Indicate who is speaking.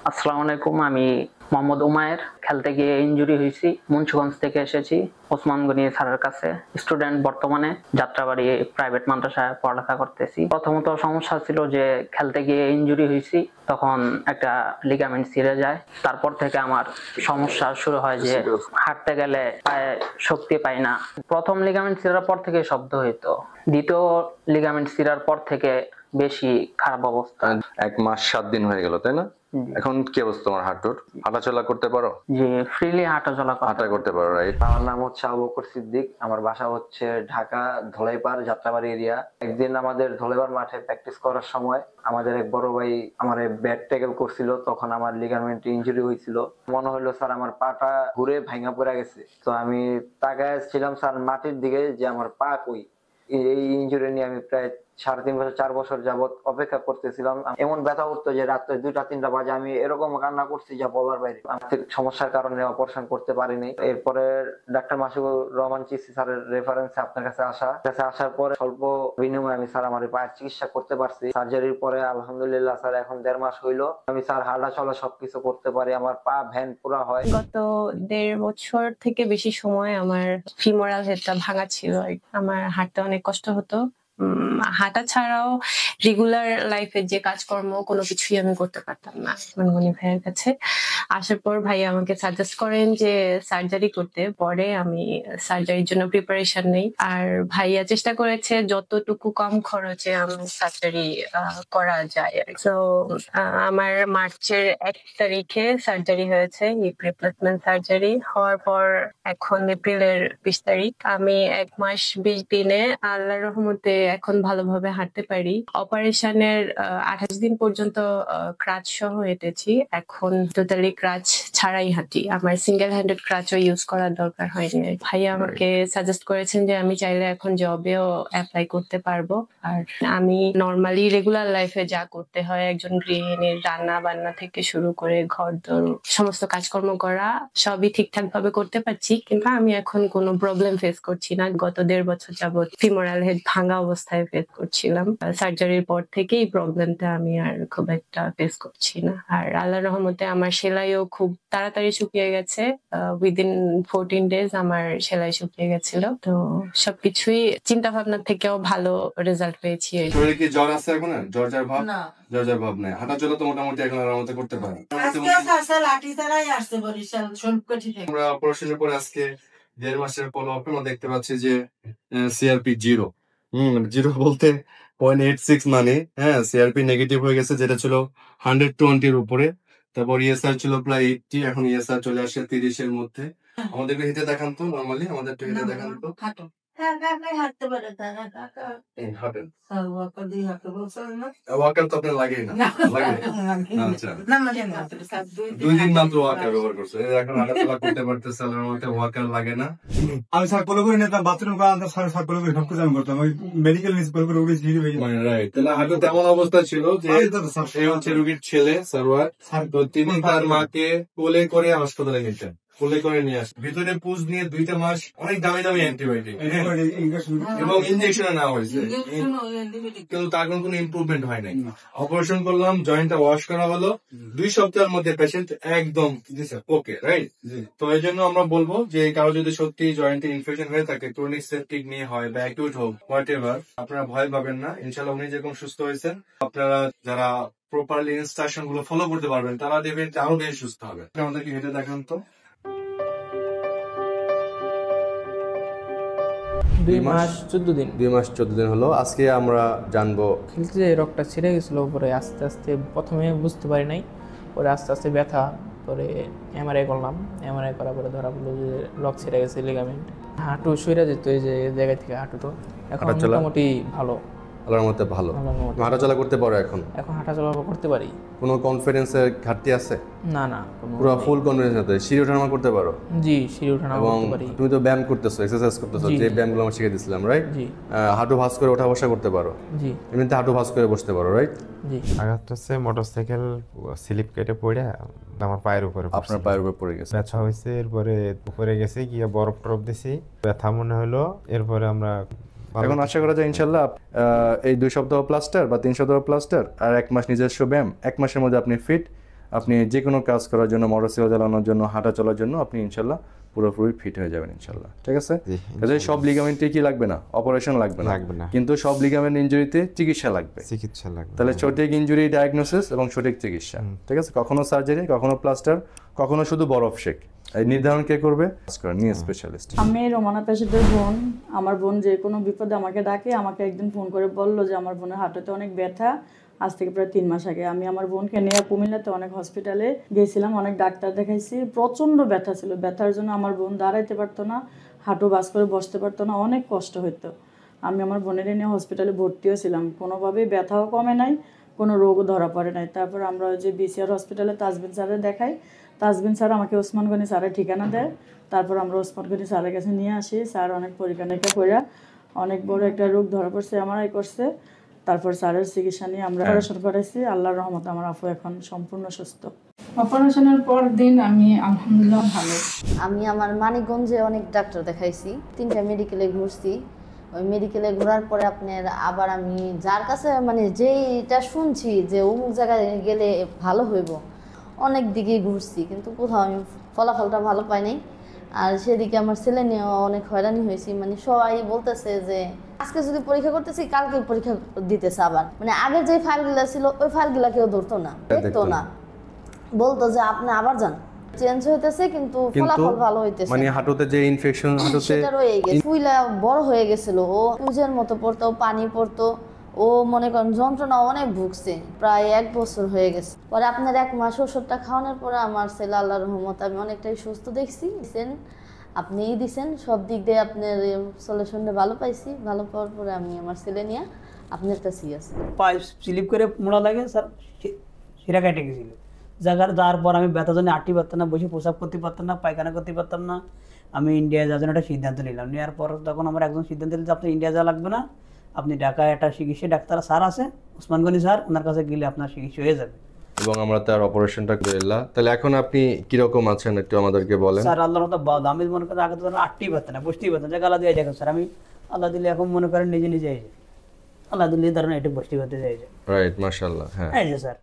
Speaker 1: আসসালামু আলাইকুম। আমি মোহাম্মদ উমায়ের। খেলতে গিয়ে ইনজুরি হয়েছি। মুন্সিগঞ্জ থেকে এসেছি ওসমান গনি স্যারের কাছে। স্টুডেন্ট, বর্তমানে যাত্রাবাড়ি প্রাইভেট মাদ্রাসায় পড়ালেখা করতেছি। প্রথমত সমস্যা ছিল যে খেলতে গিয়ে ইনজুরি হয়েছি, তখন একটা লিগামেন্ট ছিঁড়ে যায়। তারপর থেকে আমার সমস্যা শুরু হয় যে হাঁটতে গেলে পায়ে শক্তি পাই না। প্রথম লিগামেন্ট ছিঁড়ার পর থেকে শব্দ হইতো, দ্বিতীয় লিগামেন্ট ছিঁড়ার পর থেকে বেশি খারাপ অবস্থা।
Speaker 2: 1 মাস 7 দিন হয়ে গেল, তাই না? এখন কি অবস্থা তোমার হাঁটুর? হাঁটাচলা করতে পারো?
Speaker 1: জি, ফ্রিলি হাঁটাচলা
Speaker 2: করতে পারো, রাইট?
Speaker 3: আমার নাম হচ্ছে আবু বকর সিদ্দিক। আমার বাসা হচ্ছে ঢাকা ধলাইপাড় যাত্রাবাড়ি এরিয়া। একদিন আমাদের ধলাইপাড় মাঠে প্র্যাকটিস করার সময় আমাদের এক বড় ভাই আমার ব্যাট ট্যাকল করছিল। তখন আমার লিগামেন্ট ইনজুরি হয়েছিল। মনে হলো স্যার আমার পাটা ঘুরে ভাঙা পড়ে গেছে। তো আমি তাকায় ছিলাম স্যার মাটির দিকে যে আমার পা কই। এই ইনজুরি নিয়ে আমি প্রায় 3.5 বছর 4 বছর যাবত অপেক্ষা করতেছিলাম। এমন ব্যথা উঠতো যে রাত্রে 2টা 3টা বাজে আমি এরকম কান্না করছি যা বলার বাইরে। আর্থিক সমস্যার কারণে অপারেশন করতে পারিনি। এরপরে ডাক্তার মাসুকুর রহমান চিস্তি স্যারের রেফারেন্সে আপনার কাছে আসার পরে স্বল্প বিনিময়ে আমি স্যার আমার পায়ের চিকিৎসা করতে পারছি। সার্জারির পরে আলহামদুলিল্লাহ স্যার এখন 1.5 মাস হইলো আমি স্যার হাঁটা চলা সবকিছু করতে পারি। আমার পা ভ্যান পুরা হয়।
Speaker 4: গত 1.5 বছর থেকে বেশি সময় আমার ফিমোরাল হেডটা ভাঙা ছিল। আমার হাঁটতে অনেক কষ্ট হতো। হাঁটা ছাড়াও রেগুলার লাইফের যে কাজকর্ম কোনো কিছুই আমি করতে পারতাম না। মনমনি ভাইয়ের কাছে আসার পর ভাই আমাকে সাজেস্ট করেন যে সার্জারি করতে। পরে আমি সার্জারির জন্য প্রিপারেশন নেই। আর ভাইয়া চেষ্টা করেছে যতটুকু কম খরচে আমার সার্জারি করা যায়। তো আমার মার্চের 1 তারিখে সার্জারি হয়েছে, হিপ রিপ্লেসমেন্ট সার্জারি। হওয়ার পর এখন এপ্রিলের 20 তারিখ। আমি 1 মাস 20 দিনে আল্লাহর রহমতে এখন ভালোভাবে হাঁটতে পারি। অপারেশনের 28 দিন পর্যন্ত ক্রাচ সহ হেঁটেছি। এখন টোটালি ক্রাচ ছাড়াই হাঁটি। আমার সিঙ্গেল হ্যান্ডেড ক্রাচও ইউজ করার দরকার হয়নি। ভাইয়া আমাকে সাজেস্ট করেছেন যে আমি চাইলে এখন জবেও অ্যাপ্লাই করতে পারবো। আর আমি নর্মালি রেগুলার লাইফে যা করতে হয় একজন গৃহিণীর, রান্না বান্না থেকে শুরু করে ঘরদোর সমস্ত কাজকর্ম করা সবই ঠিকঠাক ভাবে করতে পারছি। কিন্তু আমি এখন কোনো প্রবলেম ফেস করছি না। গত 1.5 বছর যাবত ফিমোরাল হেড ভাঙা অবস্থায় ফেস করছিলাম। সার্জারির পর থেকে এই প্রবলেমটা আমি আর খুব একটা ফেস করছি না। আর আল্লাহর রহমতে আমার সেলাইও খুব তাড়াতাড়ি শুকিয়ে গেছে। উইদিন 14 ডেজ আমার সেলাই শুকিয়ে গেছিল। তো সবকিছুই চিন্তা ভাবনা থেকেও ভালো রেজাল্ট পেয়েছি।
Speaker 5: শরীরে কি জ্বর আছে এখন? জ্বর ভাব না, জ্বর ভাব নাই। হাঁটাচলা তো মোটামুটি এখন আরাম মতো করতে পারে। আমরা অপারেশনের পরে আজকে 1.5 মাসের ফলো-আপে আমরা দেখতে পাচ্ছি যে সিআরপি 0। জিরো বলতে 0.86, মানে সিআরপি নেগেটিভ হয়ে গেছে, যেটা ছিল 120 এর উপরে। তারপর ইএসআর ছিল প্রায় 80, এখন ইএসআর চলে আসে 30 এর মধ্যে। আমাদেরকে হেঁটে দেখান তো, নরমালি আমাদের একটু হেঁটে দেখান তো। ওয়াকার তো আপনার লাগেই না, আচ্ছা 2 দিন মাত্র ওয়াকার ব্যবহার করছে, এখন হাঁটাচলা করতে পারতেছে, আল্লাহর রহমতে ওয়াকার লাগে না।
Speaker 6: আমি সার্কুলার করে নিতাম, বাথরুম সার্কুলার করে ঢুকতে যান করতাম, ওই মেডিকেল
Speaker 5: রাইট। তাহলে হাঁটু তেমন অবস্থা ছিল যে এই হচ্ছে রুগীর ছেলে সারওয়ার, তো তিনি তার মাকে কোলে করে হাসপাতালে নিতেন, কোলে করে নিয়ে আসে। ভিতরে পুজ নিয়ে 2টা মাস অনেক দামি দামি অ্যান্টিবায়োটিক এবং ইঞ্জেকশন নেওয়া হয়েছে, কিন্তু তার কোনো ইমপ্রুভমেন্ট হয় নাই। অপারেশন করলাম, জয়েন্টটা ওয়াশ করা হলো, 2 সপ্তাহের মধ্যে পেশেন্ট একদম ওকে, রাইট। তো এই জন্য আমরা বলবো যে কারো যদি সত্যি জয়েন্টে ইনফেকশন হয়ে থাকে, ক্রনিক সেপটিক নিয়ে হয় বা অ্যাকিউট হোক, হোয়াট এভার, আপনারা ভয় পাবেন না। ইনশাআল্লাহ উনি যেরকম সুস্থ হয়েছেন, আপনারা যারা প্রপারলি ইনস্ট্রাকশন গুলো ফলো করতে পারবেন, তারা দেখবেন আরো বেশি সুস্থ হবে। আমাদেরকে হেঁটে দেখান তো।
Speaker 7: 2 মাস 14 দিন।
Speaker 2: 2 মাস 14 দিন হলো। আজকে আমরা জানবো
Speaker 7: খেলতে যে রগটা ছিঁড়ে গেছিল, পরে আস্তে আস্তে প্রথমে বুঝতে পারি নাই, পরে আস্তে আস্তে ব্যথা, পরে এমআরআই করলাম। এমআরআই করার পরে ধরা পড়লো যে রগ ছিঁড়ে গেছে, লিগামেন্ট। হাঁটু সইরা যেত এই যে জায়গা থেকে, হাঁটু তো এখন মোটামুটি ভালো,
Speaker 2: আল্লাহর মতে ভালো। হাঁটাচলা করতে পারো এখন?
Speaker 7: এখন হাঁটাচলা করতে পারি।
Speaker 2: কোনো কনফিডেন্সের ঘাটতি আছে?
Speaker 7: না,
Speaker 2: পুরো ফুল কনফিডেন্স আছে। সিঁড়ি ওঠানামা করতে পারো?
Speaker 7: জি, সিঁড়ি ওঠানামা করতে পারি।
Speaker 2: তুমি তো ব্যায়াম করতেছো, এক্সারসাইজ করতেছো, যে ব্যায়ামগুলো আমরা শিখে দিয়েছিলাম, রাইট?
Speaker 7: জি।
Speaker 2: হাঁটু ভাঁজ করে ওঠা বসা করতে পারো?
Speaker 7: জি।
Speaker 2: এমনিতে হাঁটু ভাঁজ করে বসতে পারো, রাইট?
Speaker 7: জি।
Speaker 8: আঘাতটা হচ্ছে মোটরসাইকেল স্লিপ কেটে পড়ে আমার পায়ের উপরে,
Speaker 2: আপনার পায়ের উপরে পড়ে গেছে,
Speaker 8: ব্যথা হয়েছে। এরপরে উপরে গেছে গিয়ে বরফ টরফ দিছি, ব্যথা মনে হলো। এরপরে আমরা
Speaker 2: এখন আশা করা যায় ইনশাল্লাহ এই 2 সপ্তাহ প্লাস্টার বা 3 সপ্তাহ প্লাস্টার আর 1 মাস নিজস্ব ব্যায়াম, 1 মাসের মধ্যে আপনি ফিট আপনি যে কোনো কাজ করার জন্য, মোটরসাইকেল চালানোর জন্য, হাঁটা চলার জন্য আপনি ইনশাল্লাহ পুরোপুরি ফিট হয়ে যাবেন ইনশাল্লাহ। ঠিক আছে,
Speaker 8: জি,
Speaker 2: কাজে সব লিগামেন্টে কি লাগবে না, অপারেশন লাগবে না, কিন্তু সব লিগামেন্ট ইনজুরিতে চিকিৎসা লাগবে। তাহলে সঠিক ইনজুরি ডায়াগনোসিস এবং সঠিক চিকিৎসা। ঠিক আছে, কখনো সার্জারি, কখনো প্লাস্টার, কখনো শুধু বরফ শেক, এই নির্ধারণ কে করবে? নি স্পেশালিস্ট।
Speaker 9: আমি রোমানা পেশাদের বোন। আমার বোন যে কোনো বিপদে আমাকে ডাকে। আমাকে একদিন ফোন করে বললো যে আমার বোনের হাঁটুতে অনেক ব্যথা। আজ থেকে প্রায় 3 মাস আগে আমি আমার বোনকে নিয়ে কুমিল্লাতে অনেক হসপিটালে গিয়েছিলাম, অনেক ডাক্তার দেখাইছি। প্রচন্ড ব্যথা ছিল, ব্যথার জন্য আমার বোন দাঁড়াইতে পারতো না, হাঁটু বাস করে বসতে পারতো না, অনেক কষ্ট হতো। আমি আমার বোনের নিয়ে হসপিটালে ভর্তিও ছিলাম, কোনোভাবেই ব্যথাও কমে নাই, কোনো রোগও ধরা পড়ে নাই। তারপর আমরা ওই যে BCR হসপিটালে তাজবিন স্যারের দেখাই, তাজবিন স্যার আমাকে ওসমান গনি স্যারের ঠিকানা দেয়। তারপর আমরা ওসমান গনি স্যারের কাছে নিয়ে আসি। স্যার অনেক পরীক্ষা নিরীক্ষা করে অনেক বড় একটা রোগ ধরা পড়ছে, MRI করছে। তারপর স্যারের চিকিৎসা নিয়ে আমরা অপারেশন করাইছি। আল্লাহর রহমতে আমার আপু এখন সম্পূর্ণ সুস্থ।
Speaker 10: অপারেশনের পর দিন আমি আলহামদুলিল্লাহ ভালো।
Speaker 11: আমি আমার মানিকগঞ্জে অনেক ডাক্তার দেখাইছি, 3টা মেডিকেলে ঘুরছি। ওই মেডিকেলে ঘোরার পরে আপনার আবার আমি যার কাছে মানে যেইটা শুনছি যে অমুক জায়গায় গেলে ভালো হইব, অনেক দিকে ঘুরছি, কিন্তু কোথাও আমি ফলাফলটা ভালো পাই নাই। আর সেদিকে আমার ছেলে নিয়েও অনেক হয়রানি হয়েছি। মানে সবাই বলতেছে যে আজকে যদি পরীক্ষা করতেছি কালকে পরীক্ষা দিতেছে, আবার মানে আগের যে ফাইলগুলো ছিল ওই ফাইলগুলো কেউ ধরতো না, দেখতো না, বলতো যে আপনি আবার যান, চেঞ্জ হইতেছে কিন্তু ফলাফল ভালো হইতেছে।
Speaker 2: মানে হাঁটুতে যে ইনফেকশন, হাঁটুতে
Speaker 11: সেটা রয়ে গেছে, ফুইলা বড় হয়ে গেছিল, ও পুজের মতো পড়তো, পানি পড়তো, ও মনে করেন যন্ত্রণা অনেক ভুগছে, প্রায় 1 বছর হয়ে গেছে। পরে আপনার 1 মাস ওষুধটা খাওয়ানোর পরে আমার ছেলে আল্লাহর রহমতে আমি অনেকটাই সুস্থ দেখছি। আপনিই দিছেন, সব দিক দিয়ে আপনার সলিউশনটা ভালো পাইছি। ভালো পাওয়ার পরে আমি আমার ছেলে নিয়ে আপনার কাছেই আছি।
Speaker 12: পাইপ স্লিপ করে মোড়া লাগে স্যার, শিরা কেটে গেছিল। যাওয়ার পর আমি ব্যথার জন্য আটতে পারতাম না, বসে প্রসাব করতে পারতাম না, পায়খানা করতে পারতাম না। আমি ইন্ডিয়া যাওয়ার জন্য একটা সিদ্ধান্ত নিলাম। নেওয়ার পর তখন আমার একজন সিদ্ধান্ত নিল যে আপনি ইন্ডিয়া যাওয়া লাগবে না, আপনি ঢাকায় একটা চিকিৎসা ডাক্তার স্যার আছে, ওসমান গনি স্যার, ওনার কাছে গেলে আপনার চিকিৎসা হয়ে যাবে।
Speaker 2: এবং আমরা তার অপারেশনটা করে এলাম। তাহলে এখন আপনি কিরকম আছেন একটু আমাদেরকে বলেন।
Speaker 12: স্যার আল্লাহর মতো আমি মনে করেন আগে তো আটতেই পারতাম না, বসতেই পারতাম না, গালা দিয়ে দেখো স্যার আমি আল্লাহ দিলে এখন মনে করেন নিজে নিজে আল্লাহ দিলে ধরেন একটু বসতে পারতে চাই।
Speaker 2: রাইট, মাশাআল্লাহ। হ্যাঁ
Speaker 12: এই যে স্যার